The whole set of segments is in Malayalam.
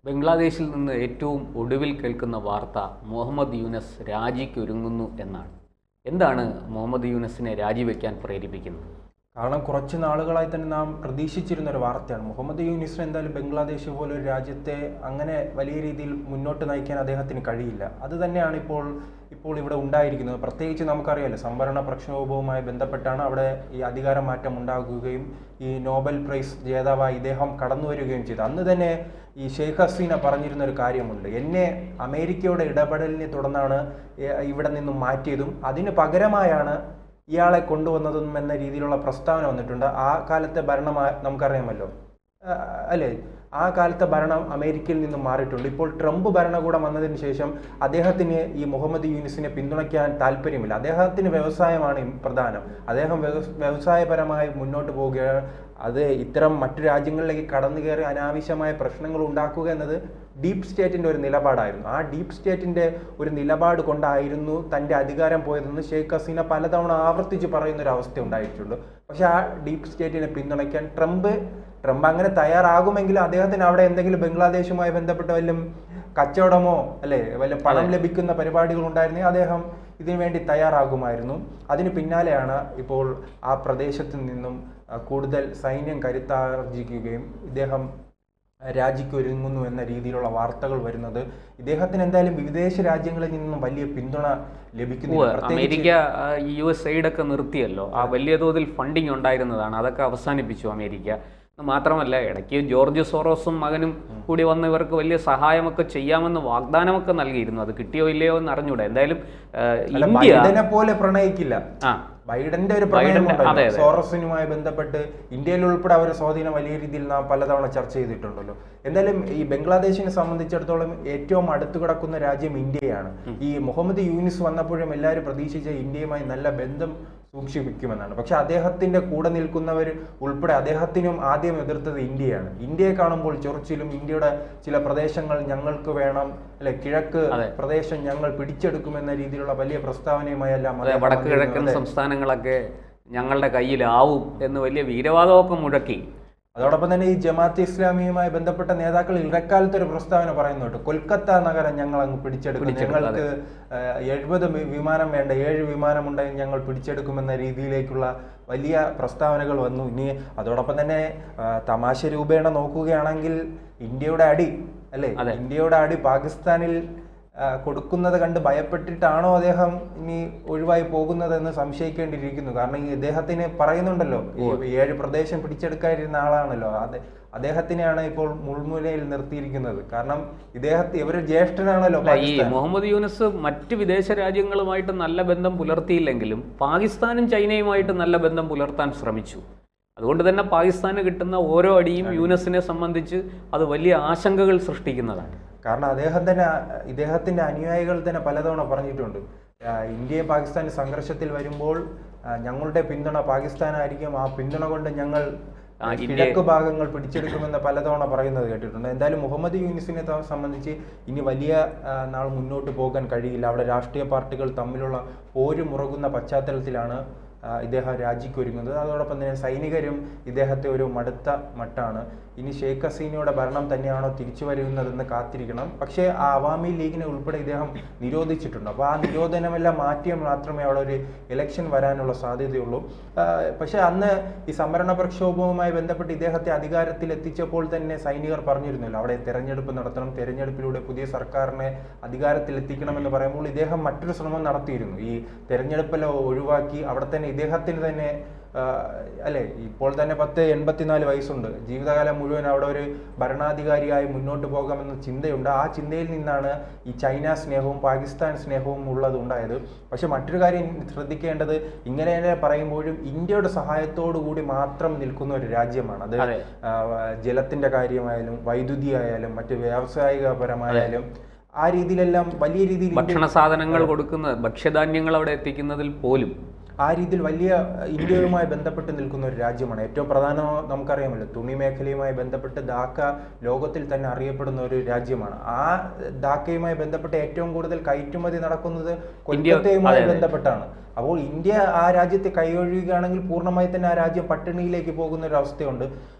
ബംഗ്ലാദേശിൽ നിന്ന് ഏറ്റവും ഒടുവിൽ കേൾക്കുന്ന വാർത്ത മുഹമ്മദ് യൂനസ് രാജിക്കൊരുങ്ങുന്നു എന്നാണ്. എന്താണ് മുഹമ്മദ് യൂനസിനെ രാജിവെക്കാൻ പ്രേരിപ്പിക്കുന്നത്? കാരണം കുറച്ച് നാളുകളായി തന്നെ നാം പ്രതീക്ഷിച്ചിരുന്ന ഒരു വാർത്തയാണ്. മുഹമ്മദ് യൂനിസിന് എന്തായാലും ബംഗ്ലാദേശ് പോലൊരു രാജ്യത്തെ അങ്ങനെ വലിയ രീതിയിൽ മുന്നോട്ട് നയിക്കാൻ അദ്ദേഹത്തിന് കഴിയില്ല. അത് തന്നെയാണ് ഇപ്പോൾ ഇവിടെ ഉണ്ടായിരിക്കുന്നത്. പ്രത്യേകിച്ച് നമുക്കറിയാമല്ലോ, സംവരണ പ്രക്ഷോഭവുമായി ബന്ധപ്പെട്ടാണ് അവിടെ ഈ അധികാരമാറ്റം ഉണ്ടാകുകയും ഈ നോബൽ പ്രൈസ് ജേതാവായി ഇദ്ദേഹം കടന്നു വരികയും ചെയ്തു. അന്ന് തന്നെ ഈ ഷെയ്ഖ് ഹസീന പറഞ്ഞിരുന്ന ഒരു കാര്യമുണ്ട്, എന്നെ അമേരിക്കയുടെ ഇടപെടലിനെ തുടർന്നാണ് ഇവിടെ നിന്നും മാറ്റിയതും അതിന് പകരമായാണ് ഇയാളെ കൊണ്ടുവന്നതും എന്ന രീതിയിലുള്ള പ്രസ്താവന വന്നിട്ടുണ്ട്. ആ കാലത്തെ ഭരണം നമുക്കറിയാമല്ലോ അല്ലേ, ആ കാലത്തെ ഭരണം അമേരിക്കയിൽ നിന്നും മാറിയിട്ടുണ്ട്. ഇപ്പോൾ ട്രംപ് ഭരണകൂടം വന്നതിന് ശേഷം അദ്ദേഹത്തിന് ഈ മുഹമ്മദ് യൂനിസിനെ പിന്തുണയ്ക്കാൻ താല്പര്യമില്ല. അദ്ദേഹത്തിന് വ്യവസായമാണ് പ്രധാനം. അദ്ദേഹം വ്യവസായപരമായി മുന്നോട്ട് പോവുകയാണ്. അത് ഇത്തരം മറ്റു രാജ്യങ്ങളിലേക്ക് കടന്നു കയറി അനാവശ്യമായ പ്രശ്നങ്ങൾ ഉണ്ടാക്കുക എന്നത് ഡീപ് സ്റ്റേറ്റിൻ്റെ ഒരു നിലപാടായിരുന്നു. ആ ഡീപ് സ്റ്റേറ്റിൻ്റെ ഒരു നിലപാട് കൊണ്ടായിരുന്നു തൻ്റെ അധികാരം പോയതെന്ന് ഷെയ്ഖ് ഹസീന പലതവണ ആവർത്തിച്ച് പറയുന്ന ഒരു അവസ്ഥ ഉണ്ടായിട്ടുണ്ട്. പക്ഷെ ആ ഡീപ് സ്റ്റേറ്റിനെ പിന്തുണയ്ക്കാൻ ട്രംപ് അങ്ങനെ തയ്യാറാകുമെങ്കിലും അദ്ദേഹത്തിന് അവിടെ എന്തെങ്കിലും ബംഗ്ലാദേശുമായി ബന്ധപ്പെട്ട വല്ല കച്ചവടമോ അല്ലെ വല്ല പണം ലഭിക്കുന്ന പരിപാടികൾ ഉണ്ടായിരുന്നെങ്കിൽ അദ്ദേഹം ഇതിനു വേണ്ടി തയ്യാറാകുമായിരുന്നു. അതിന് പിന്നാലെയാണ് ഇപ്പോൾ ആ പ്രദേശത്ത് നിന്നും കൂടുതൽ സൈന്യം കരുത്താർജിക്കുകയും ഇദ്ദേഹം രാജിക്കൊരുങ്ങുന്നു എന്ന രീതിയിലുള്ള വാർത്തകൾ വരുന്നത്. ഇദ്ദേഹത്തിന് എന്തായാലും വിദേശ രാജ്യങ്ങളിൽ നിന്നും വലിയ പിന്തുണ ലഭിക്കുന്നു. അമേരിക്ക USAID ഒക്കെ നിർത്തിയല്ലോ, ആ വലിയ തോതിൽ ഫണ്ടിങ് ഉണ്ടായിരുന്നതാണ്, അതൊക്കെ അവസാനിപ്പിച്ചു അമേരിക്ക. മാത്രമല്ല, ഇടയ്ക്ക് ജോർജ് സോറോസും മകനും കൂടി വന്ന് ഇവർക്ക് വലിയ സഹായമൊക്കെ ചെയ്യാമെന്ന് വാഗ്ദാനമൊക്കെ നൽകിയിരുന്നു. അത് കിട്ടിയോ ഇല്ലയോ എന്ന് അറിഞ്ഞൂടെ. എന്തായാലും ഇന്ത്യ പോലെ പ്രണയിക്കില്ല. ബൈഡന്റെ ഒരു പ്രണയമുണ്ടല്ലോ സോറസിനുമായി ബന്ധപ്പെട്ട്, ഇന്ത്യയിൽ ഉൾപ്പെടെ അവരുടെ സ്വാധീനം വലിയ രീതിയിൽ നാം പലതവണ ചർച്ച ചെയ്തിട്ടുണ്ടല്ലോ. എന്തായാലും ഈ ബംഗ്ലാദേശിനെ സംബന്ധിച്ചിടത്തോളം ഏറ്റവും അടുത്തു കിടക്കുന്ന രാജ്യം ഇന്ത്യയാണ്. ഈ മുഹമ്മദ് യൂനിസ് വന്നപ്പോഴും എല്ലാവരും പ്രതീക്ഷിച്ച ഇന്ത്യയുമായി നല്ല ബന്ധം സൂക്ഷിപ്പിക്കുമെന്നാണ്. പക്ഷെ അദ്ദേഹത്തിന്റെ കൂടെ നിൽക്കുന്നവർ ഉൾപ്പെടെ അദ്ദേഹത്തിനും ആദ്യം എതിർത്തത് ഇന്ത്യയാണ്. ഇന്ത്യയെ കാണുമ്പോൾ ചൊറിച്ചിലും ഇന്ത്യയുടെ ചില പ്രദേശങ്ങൾ ഞങ്ങൾക്ക് വേണം അല്ലെ, കിഴക്ക് പ്രദേശം ഞങ്ങൾ പിടിച്ചെടുക്കുമെന്ന രീതിയിലുള്ള വലിയ പ്രസ്താവനയുമായെല്ലാം വടക്ക് കിഴക്കൻ സംസ്ഥാനങ്ങളൊക്കെ ഞങ്ങളുടെ കയ്യിലാവും എന്ന് വലിയ വീരവാദമൊക്കെ മുഴക്കി. അതോടൊപ്പം തന്നെ ഈ ജമാഅത്തെ ഇസ്ലാമിയുമായി ബന്ധപ്പെട്ട നേതാക്കൾ ഇടക്കാലത്ത് ഒരു പ്രസ്താവന പറയുന്നുണ്ട്, കൊൽക്കത്ത നഗരം ഞങ്ങൾ അങ്ങ് പിടിച്ചെടുക്കും, ഞങ്ങൾക്ക് 70 വിമാനം വേണ്ട, 7 വിമാനം ഉണ്ടെങ്കിൽ ഞങ്ങൾ പിടിച്ചെടുക്കുമെന്ന രീതിയിലേക്കുള്ള വലിയ പ്രസ്താവനകൾ വന്നു. ഇനി അതോടൊപ്പം തന്നെ തമാശ രൂപേണ നോക്കുകയാണെങ്കിൽ ഇന്ത്യയുടെ അടി പാകിസ്ഥാനിൽ കൊടുക്കുന്നത് കണ്ട് ഭയപ്പെട്ടിട്ടാണോ അദ്ദേഹം ഇനി ഒഴിവായി പോകുന്നതെന്ന് സംശയിക്കേണ്ടിയിരിക്കുന്നു. കാരണം ഈ ഇദ്ദേഹത്തിന് പറയുന്നുണ്ടല്ലോ, 7 പ്രദേശം പിടിച്ചെടുക്കാതിരുന്ന ആളാണല്ലോ, അദ്ദേഹത്തിനെയാണ് ഇപ്പോൾ മുൾമുനയിൽ നിർത്തിയിരിക്കുന്നത്. കാരണം ഇവര് ജ്യേഷ്ഠനാണല്ലോ. ഈ മുഹമ്മദ് യൂനസ് മറ്റ് വിദേശ രാജ്യങ്ങളുമായിട്ട് നല്ല ബന്ധം പുലർത്തിയില്ലെങ്കിലും പാകിസ്ഥാനും ചൈനയുമായിട്ട് നല്ല ബന്ധം പുലർത്താൻ ശ്രമിച്ചു. അതുകൊണ്ട് തന്നെ പാകിസ്ഥാന് കിട്ടുന്ന ഓരോ അടിയും യൂനസിനെ സംബന്ധിച്ച് അത് വലിയ ആശങ്കകൾ സൃഷ്ടിക്കുന്നതാണ്. കാരണം ഇദ്ദേഹത്തിന്റെ അനുയായികൾ തന്നെ പലതവണ പറഞ്ഞിട്ടുണ്ട്, ഇന്ത്യയും പാകിസ്ഥാനും സംഘർഷത്തിൽ വരുമ്പോൾ ഞങ്ങളുടെ പിന്തുണ പാകിസ്ഥാനായിരിക്കും, ആ പിന്തുണ കൊണ്ട് ഞങ്ങൾ കിഴക്ക് ഭാഗങ്ങൾ പിടിച്ചെടുക്കുമെന്ന് പലതവണ പറയുന്നത് കേട്ടിട്ടുണ്ട്. എന്തായാലും മുഹമ്മദ് യൂനിസിനെ സംബന്ധിച്ച് ഇനി വലിയ നാൾ മുന്നോട്ട് പോകാൻ കഴിയില്ല. അവിടെ രാഷ്ട്രീയ പാർട്ടികൾ തമ്മിലുള്ള പോരുമുറുകുന്ന പശ്ചാത്തലത്തിലാണ് ഇദ്ദേഹം രാജിക്കൊരുങ്ങുന്നത്. അതോടൊപ്പം തന്നെ സൈനികരും ഇദ്ദേഹത്തെ ഒരു മടുത്ത മട്ടാണ്. ഇനി ഷെയ്ഖ് ഹസീനയുടെ ഭരണം തന്നെയാണോ തിരിച്ചു വരുന്നതെന്ന് കാത്തിരിക്കണം. പക്ഷേ ആ അവാമി ലീഗിനെ ഉൾപ്പെടെ ഇദ്ദേഹം നിരോധിച്ചിട്ടുണ്ട്. അപ്പോൾ ആ നിരോധനമെല്ലാം മാറ്റിയാൽ മാത്രമേ അവിടെ ഒരു ഇലക്ഷൻ വരാനുള്ള സാധ്യതയുള്ളൂ. പക്ഷേ അന്ന് ഈ സംവരണ പ്രക്ഷോഭവുമായി ബന്ധപ്പെട്ട് ഇദ്ദേഹത്തെ അധികാരത്തിൽ എത്തിച്ചപ്പോൾ തന്നെ സൈനികർ പറഞ്ഞിരുന്നല്ലോ, അവിടെ തെരഞ്ഞെടുപ്പ് നടത്തണം, തെരഞ്ഞെടുപ്പിലൂടെ പുതിയ സർക്കാരിനെ അധികാരത്തിൽ എത്തിക്കണമെന്ന് പറയുമ്പോൾ ഇദ്ദേഹം മറ്റൊരു ശ്രമം നടത്തിയിരുന്നു. ഈ തെരഞ്ഞെടുപ്പെല്ലാം ഒഴിവാക്കി അവിടെ തന്നെ ഇദ്ദേഹത്തിന് തന്നെ ഇപ്പോൾ തന്നെ 84 വയസ്സുണ്ട്, ജീവിതകാലം മുഴുവൻ അവിടെ ഒരു ഭരണാധികാരിയായി മുന്നോട്ട് പോകാമെന്ന ചിന്തയുണ്ട്. ആ ചിന്തയിൽ നിന്നാണ് ഈ ചൈന സ്നേഹവും പാകിസ്ഥാൻ സ്നേഹവും ഉണ്ടായത്. പക്ഷെ മറ്റൊരു കാര്യം ശ്രദ്ധിക്കേണ്ടത്, ഇങ്ങനെ പറയുമ്പോഴും ഇന്ത്യയുടെ സഹായത്തോടു കൂടി മാത്രം നിൽക്കുന്ന ഒരു രാജ്യമാണ് അത്. ജലത്തിന്റെ കാര്യമായാലും വൈദ്യുതി ആയാലും മറ്റ് വ്യാവസായികപരമായാലും ആ രീതിയിലെല്ലാം വലിയ രീതിയിൽ ഭക്ഷണ സാധനങ്ങൾ കൊടുക്കുന്ന ഭക്ഷ്യധാന്യങ്ങൾ അവിടെ എത്തിക്കുന്നതിൽ പോലും ആ രീതിയിൽ വലിയ ഇന്ത്യയുമായി ബന്ധപ്പെട്ട് നിൽക്കുന്ന ഒരു രാജ്യമാണ്. ഏറ്റവും പ്രധാനം നമുക്കറിയാമല്ലോ, തുണി മേഖലയുമായി ബന്ധപ്പെട്ട് ധാക്ക ലോകത്തിൽ തന്നെ അറിയപ്പെടുന്ന ഒരു രാജ്യമാണ്. ആ ധാക്കയുമായി ബന്ധപ്പെട്ട് ഏറ്റവും കൂടുതൽ കയറ്റുമതി നടക്കുന്നത് കൊൽക്കത്തയുമായി ബന്ധപ്പെട്ടാണ്. അപ്പോൾ ഇന്ത്യ ആ രാജ്യത്തെ കൈയൊഴിയുകയാണെങ്കിൽ പൂർണ്ണമായി തന്നെ ആ രാജ്യം പട്ടിണിയിലേക്ക് പോകുന്ന ഒരു അവസ്ഥയുണ്ട്.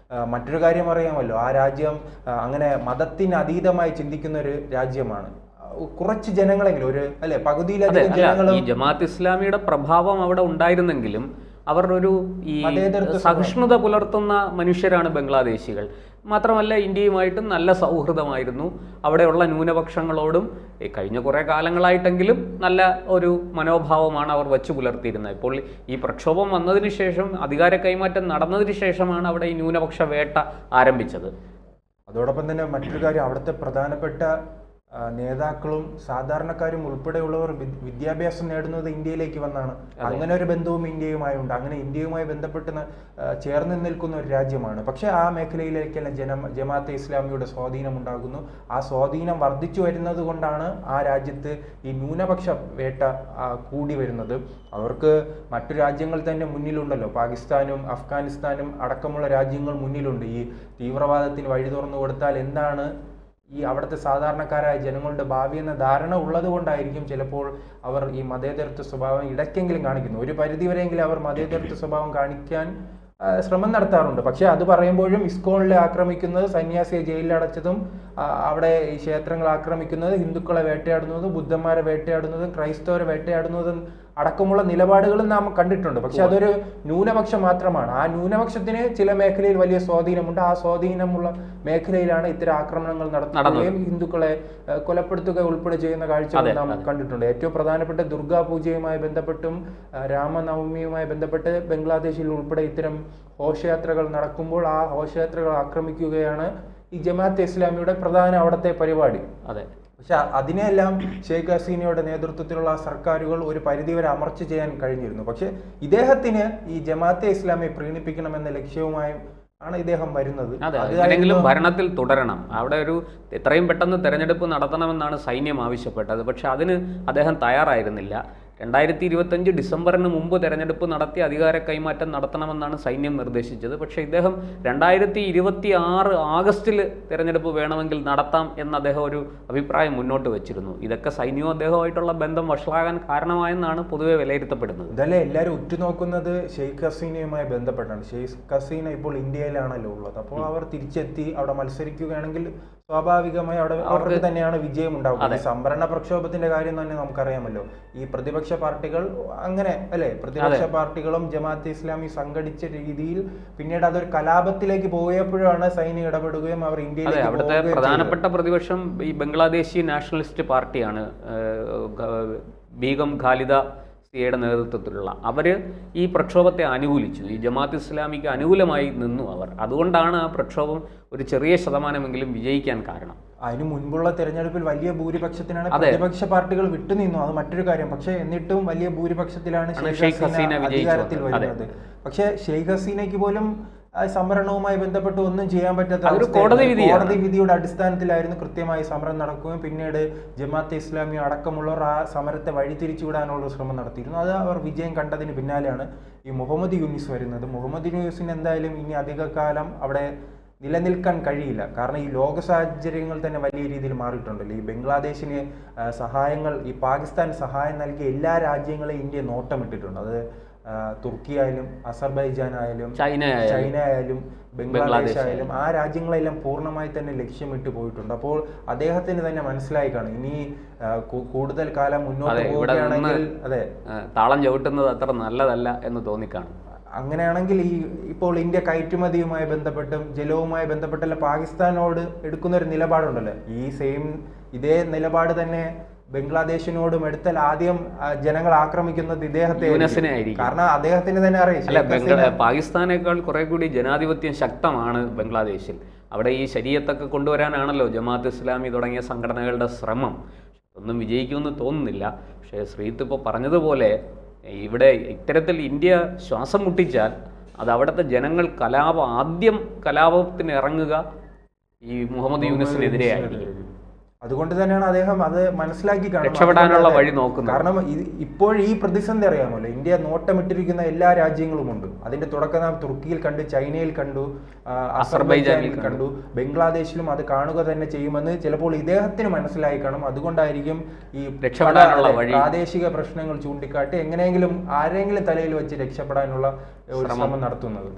മറ്റൊരു കാര്യം അറിയാമല്ലോ, ആ രാജ്യം അങ്ങനെ മതത്തിന് അതീതമായി ചിന്തിക്കുന്ന ഒരു രാജ്യമാണ്. കുറച്ച് ജനങ്ങളെങ്കിലും ഒരു അല്ലെ പകുതിയിലധികം ജനങ്ങളും ഈ ജമാഅത്ത് ഇസ്ലാമിയുടെ പ്രഭാവം അവിടെ ഉണ്ടായിരുന്നെങ്കിലും അവർ ഒരു ഈ സഹിഷ്ണുത പുലർത്തുന്ന മനുഷ്യരാണ് ബംഗ്ലാദേശികൾ. മാത്രമല്ല ഇന്ത്യയുമായിട്ടും നല്ല സൗഹൃദമായിരുന്നു. അവിടെയുള്ള ന്യൂനപക്ഷങ്ങളോടും കഴിഞ്ഞ കുറേ കാലങ്ങളായിട്ടെങ്കിലും നല്ല ഒരു മനോഭാവമാണ് അവർ വച്ചു പുലർത്തിയിരുന്നത്. ഇപ്പോൾ ഈ പ്രക്ഷോഭം വന്നതിന് ശേഷം, അധികാര കൈമാറ്റം നടന്നതിന് ശേഷമാണ് അവിടെ ഈ ന്യൂനപക്ഷ വേട്ട ആരംഭിച്ചത്. അതോടൊപ്പം തന്നെ മറ്റൊരു കാര്യം, അവിടുത്തെ പ്രധാനപ്പെട്ട നേതാക്കളും സാധാരണക്കാരും ഉൾപ്പെടെയുള്ളവർ വിദ്യാഭ്യാസം നേടുന്നത് ഇന്ത്യയിലേക്ക് വന്നാണ്. അങ്ങനെ ഒരു ബന്ധവും ഇന്ത്യയുമായി ഉണ്ട്. അങ്ങനെ ഇന്ത്യയുമായി ബന്ധപ്പെട്ട് ചേർന്ന് നിൽക്കുന്ന ഒരു രാജ്യമാണ്. പക്ഷെ ആ മേഖലയിലേക്കെല്ലാം ജമാഅത്തെ ഇസ്ലാമിയുടെ സ്വാധീനം ഉണ്ടാകുന്നു. ആ സ്വാധീനം വർദ്ധിച്ചു വരുന്നത് കൊണ്ടാണ് ആ രാജ്യത്ത് ഈ ന്യൂനപക്ഷ വേട്ട കൂടി വരുന്നത്. അവർക്ക് മറ്റു രാജ്യങ്ങൾ തന്നെ മുന്നിലുണ്ടല്ലോ, പാകിസ്ഥാനും അഫ്ഗാനിസ്ഥാനും അടക്കമുള്ള രാജ്യങ്ങൾ മുന്നിലുണ്ട്. ഈ തീവ്രവാദത്തിന് വഴി തുറന്നു കൊടുത്താൽ എന്താണ് ഈ അവിടുത്തെ സാധാരണക്കാരായ ജനങ്ങളുടെ ഭാവി എന്ന ധാരണ ഉള്ളത് കൊണ്ടായിരിക്കും ചിലപ്പോൾ അവർ ഈ മതേതരത്വ സ്വഭാവം ഇടയ്ക്കെങ്കിലും കാണിക്കുന്നു. ഒരു പരിധിവരെയെങ്കിലും അവർ മതേതരത്വ സ്വഭാവം കാണിക്കാൻ ശ്രമം നടത്താറുണ്ട്. പക്ഷെ അത് പറയുമ്പോഴും ഇസ്കോണിലെ ആക്രമിക്കുന്നത്, സന്യാസിയെ ജയിലിലടച്ചതും, അവിടെ ഈ ക്ഷേത്രങ്ങൾ ആക്രമിക്കുന്നത്, ഹിന്ദുക്കളെ വേട്ടയാടുന്നതും, ബുദ്ധന്മാരെ വേട്ടയാടുന്നതും, ക്രൈസ്തവരെ വേട്ടയാടുന്നതും അടക്കമുള്ള നിലപാടുകളും നാം കണ്ടിട്ടുണ്ട്. പക്ഷെ അതൊരു ന്യൂനപക്ഷം മാത്രമാണ്. ആ ന്യൂനപക്ഷത്തിന് ചില മേഖലയിൽ വലിയ സ്വാധീനമുണ്ട്. ആ സ്വാധീനമുള്ള മേഖലയിലാണ് ഇത്തരം ആക്രമണങ്ങൾ നടത്തുകയും ഹിന്ദുക്കളെ കൊലപ്പെടുത്തുക ഉൾപ്പെടെ ചെയ്യുന്ന കാഴ്ചകൾ നാം കണ്ടിട്ടുണ്ട്. ഏറ്റവും പ്രധാനപ്പെട്ട ദുർഗാ പൂജയുമായി ബന്ധപ്പെട്ടും രാമനവമിയുമായി ബന്ധപ്പെട്ട് ബംഗ്ലാദേശിൽ ഉൾപ്പെടെ ഇത്തരം ഘോഷയാത്രകൾ നടക്കുമ്പോൾ ആ ഘോഷയാത്രകൾ ആക്രമിക്കുകയാണ് ഈ ജമാഅത്തെ ഇസ്ലാമിയുടെ പ്രധാന അവിടുത്തെ പരിപാടി. അതെ. പക്ഷെ അതിനെല്ലാം ഷെയ്ഖ് ഹസീനയുടെ നേതൃത്വത്തിലുള്ള സർക്കാരുകൾ ഒരു പരിധിവരെ അമർച്ച ചെയ്യാൻ കഴിഞ്ഞിരുന്നു. പക്ഷെ ഇദ്ദേഹത്തിന് ഈ ജമാഅത്തെ ഇസ്ലാമിയെ പ്രീണിപ്പിക്കണമെന്ന ലക്ഷ്യവുമായും ആണ് ഇദ്ദേഹം വരുന്നത്. അതെങ്കിലും ഭരണത്തിൽ തുടരണം. അവിടെ ഒരു എത്രയും പെട്ടെന്ന് തെരഞ്ഞെടുപ്പ് നടത്തണമെന്നാണ് സൈന്യം ആവശ്യപ്പെട്ടത്. പക്ഷെ അതിന് അദ്ദേഹം തയ്യാറായിരുന്നില്ല. 2025 ഡിസംബറിന് മുമ്പ് തെരഞ്ഞെടുപ്പ് നടത്തി അധികാര കൈമാറ്റം നടത്തണമെന്നാണ് സൈന്യം നിർദ്ദേശിച്ചത്. പക്ഷേ ഇദ്ദേഹം 2026 ആഗസ്റ്റിൽ തെരഞ്ഞെടുപ്പ് വേണമെങ്കിൽ നടത്താം എന്ന് അദ്ദേഹം ഒരു അഭിപ്രായം മുന്നോട്ട് വെച്ചിരുന്നു. ഇതൊക്കെ സൈന്യവും അദ്ദേഹവുമായിട്ടുള്ള ബന്ധം വഷളാകാൻ കാരണമായെന്നാണ് പൊതുവെ വിലയിരുത്തപ്പെടുന്നത്. ഇതല്ലേ എല്ലാവരും ഉറ്റുനോക്കുന്നത് ഷെയ്ഖ് ഹസീനയുമായി ബന്ധപ്പെട്ടാണ്. ഷെയ്ഖ് ഹസീന ഇപ്പോൾ ഇന്ത്യയിലാണല്ലോ ഉള്ളത്. അപ്പോൾ അവർ തിരിച്ചെത്തി അവിടെ മത്സരിക്കുകയാണെങ്കിൽ സ്വാഭാവികമായി അവിടെ അവർക്ക് തന്നെയാണ് വിജയം ഉണ്ടാവുക. സംവരണ പ്രക്ഷോഭത്തിന്റെ കാര്യം തന്നെ നമുക്കറിയാമല്ലോ. ഈ പ്രതിപക്ഷ പാർട്ടികൾ അങ്ങനെ അല്ലെ, പ്രതിപക്ഷ പാർട്ടികളും ജമാഅത്തെ ഇസ്ലാമി സംഘടിച്ച രീതിയിൽ പിന്നീട് അതൊരു കലാപത്തിലേക്ക് പോയപ്പോഴാണ് സൈന്യം ഇടപെടുകയും അവർ ഇന്ത്യയിലേക്ക്. അവിടുത്തെ പ്രധാനപ്പെട്ട പ്രതിപക്ഷം ഈ ബംഗ്ലാദേശി നാഷണലിസ്റ്റ് പാർട്ടിയാണ്. ബീഗം ഖാലിദ സിയുടെ നേതൃത്വത്തിലുള്ള അവർ ഈ പ്രക്ഷോഭത്തെ അനുകൂലിച്ചു. ഈ ജമാഅത്ത് ഇസ്ലാമിക്ക് അനുകൂലമായി നിന്നു അവർ. അതുകൊണ്ടാണ് ആ പ്രക്ഷോഭം ഒരു ചെറിയ ശതമാനമെങ്കിലും വിജയിക്കാൻ കാരണം. അതിനു മുൻപുള്ള തെരഞ്ഞെടുപ്പിൽ വലിയ ഭൂരിപക്ഷത്തിനാണ് പ്രതിപക്ഷ പാർട്ടികൾ വിട്ടുനിന്നു, അത് മറ്റൊരു കാര്യം. പക്ഷെ എന്നിട്ടും വലിയ ഭൂരിപക്ഷത്തിലാണ് ഷെയ്ഖ് ഹസീന അധികാരത്തിൽ വരുന്നത്. പക്ഷെ ഷെയ്ഖ് ഹസീനയ്ക്ക് പോലും സംവരണവുമായി ബന്ധപ്പെട്ട് ഒന്നും ചെയ്യാൻ പറ്റാത്ത കോടതി വിധിയുടെ അടിസ്ഥാനത്തിലായിരുന്നു കൃത്യമായി സമരം നടക്കുകയും പിന്നീട് ജമാഅത്തെ ഇസ്ലാമി അടക്കമുള്ളവർ ആ സമരത്തെ വഴിതിരിച്ചുവിടാനുള്ള ശ്രമം നടത്തിയിരുന്നു. അത് അവർ വിജയം കണ്ടതിന് പിന്നാലെയാണ് ഈ മുഹമ്മദ് യൂനിസ് വരുന്നത്. മുഹമ്മദ് യൂനിസിന് എന്തായാലും ഇനി അധികകാലം അവിടെ നിലനിൽക്കാൻ കഴിയില്ല. കാരണം ഈ ലോക സാഹചര്യങ്ങൾ തന്നെ വലിയ രീതിയിൽ മാറിയിട്ടുണ്ടല്ലോ. ഈ ബംഗ്ലാദേശിന് സഹായങ്ങൾ, ഈ പാകിസ്ഥാൻ സഹായം നൽകിയ എല്ലാ രാജ്യങ്ങളെയും ഇന്ത്യ നോട്ടമിട്ടിട്ടുണ്ട്. അത് തുർക്കി ആയാലും അസർബൈജാൻ ആയാലും ചൈന ആയാലും ബംഗ്ലാദേശ് ആയാലും ആ രാജ്യങ്ങളെല്ലാം പൂർണ്ണമായി തന്നെ ലക്ഷ്യമിട്ട് പോയിട്ടുണ്ട്. അപ്പോൾ അദ്ദേഹത്തിന് തന്നെ മനസ്സിലായി കാണും ഇനി കൂടുതൽ കാലം മുന്നോട്ട് പോവുകയാണെങ്കിൽ അതെ താളം ചവിട്ടുന്നത് അത്ര നല്ലതല്ല എന്ന് തോന്നിക്കാണും. അങ്ങനെയാണെങ്കിൽ ഇപ്പോൾ ഇന്ത്യ കയറ്റുമതിയുമായി ബന്ധപ്പെട്ടും ജലവുമായി ബന്ധപ്പെട്ടല്ല പാകിസ്ഥാനോട് എടുക്കുന്ന ഒരു നിലപാടുണ്ടല്ലോ, ഇതേ നിലപാട് തന്നെ ബംഗ്ലാദേശിനോടും എടുത്താൽ ആദ്യം ജനങ്ങൾ ആക്രമിക്കുന്നത് ഇദ്ദേഹത്തെ, കാരണം അദ്ദേഹത്തിന് തന്നെ അറിയാം പാകിസ്ഥാനേക്കാൾ കുറെ കൂടി ജനാധിപത്യം ശക്തമാണ് ബംഗ്ലാദേശിൽ. അവിടെ ഈ ശരീഅത്തൊക്കെ കൊണ്ടുവരാനാണല്ലോ ജമാഅത്ത് ഇസ്ലാമി തുടങ്ങിയ സംഘടനകളുടെ ശ്രമം. ഒന്നും വിജയിക്കുമെന്ന് തോന്നുന്നില്ല. പക്ഷേ ശ്രീത്ത് ഇപ്പോൾ പറഞ്ഞതുപോലെ ഇവിടെ ഇത്തരത്തിൽ ഇന്ത്യ ശ്വാസം മുട്ടിച്ചാൽ അത് അവിടുത്തെ ജനങ്ങൾ ആദ്യം കലാപത്തിന് ഇറങ്ങുക ഈ മുഹമ്മദ് യൂനിസിനെതിരെയായിരിക്കും. അതുകൊണ്ട് തന്നെയാണ് അദ്ദേഹം അത് മനസ്സിലാക്കി രക്ഷപ്പെടാനുള്ള വഴി നോക്കുന്നത്. കാരണം ഇപ്പോൾ ഈ പ്രതിസന്ധി അറിയാമല്ലോ, ഇന്ത്യ നോട്ടമിട്ടിരിക്കുന്ന എല്ലാ രാജ്യങ്ങളുമുണ്ട്. അതിന്റെ തുടക്കം നാം തുർക്കിയിൽ കണ്ടു, ചൈനയിൽ കണ്ടു, അസർബൈജാനിൽ കണ്ടു, ബംഗ്ലാദേശിലും അത് കാണുക തന്നെ ചെയ്യുമെന്ന് ചിലപ്പോൾ ഇദ്ദേഹത്തിന് മനസ്സിലായി കാണും. അതുകൊണ്ടായിരിക്കും ഈ രക്ഷപ്പെടാനുള്ള പ്രാദേശിക പ്രശ്നങ്ങൾ ചൂണ്ടിക്കാട്ടി എങ്ങനെയെങ്കിലും ആരെങ്കിലും തലയിൽ വെച്ച് രക്ഷപ്പെടാനുള്ള ഒരു ശ്രമം നടത്തുന്നത്.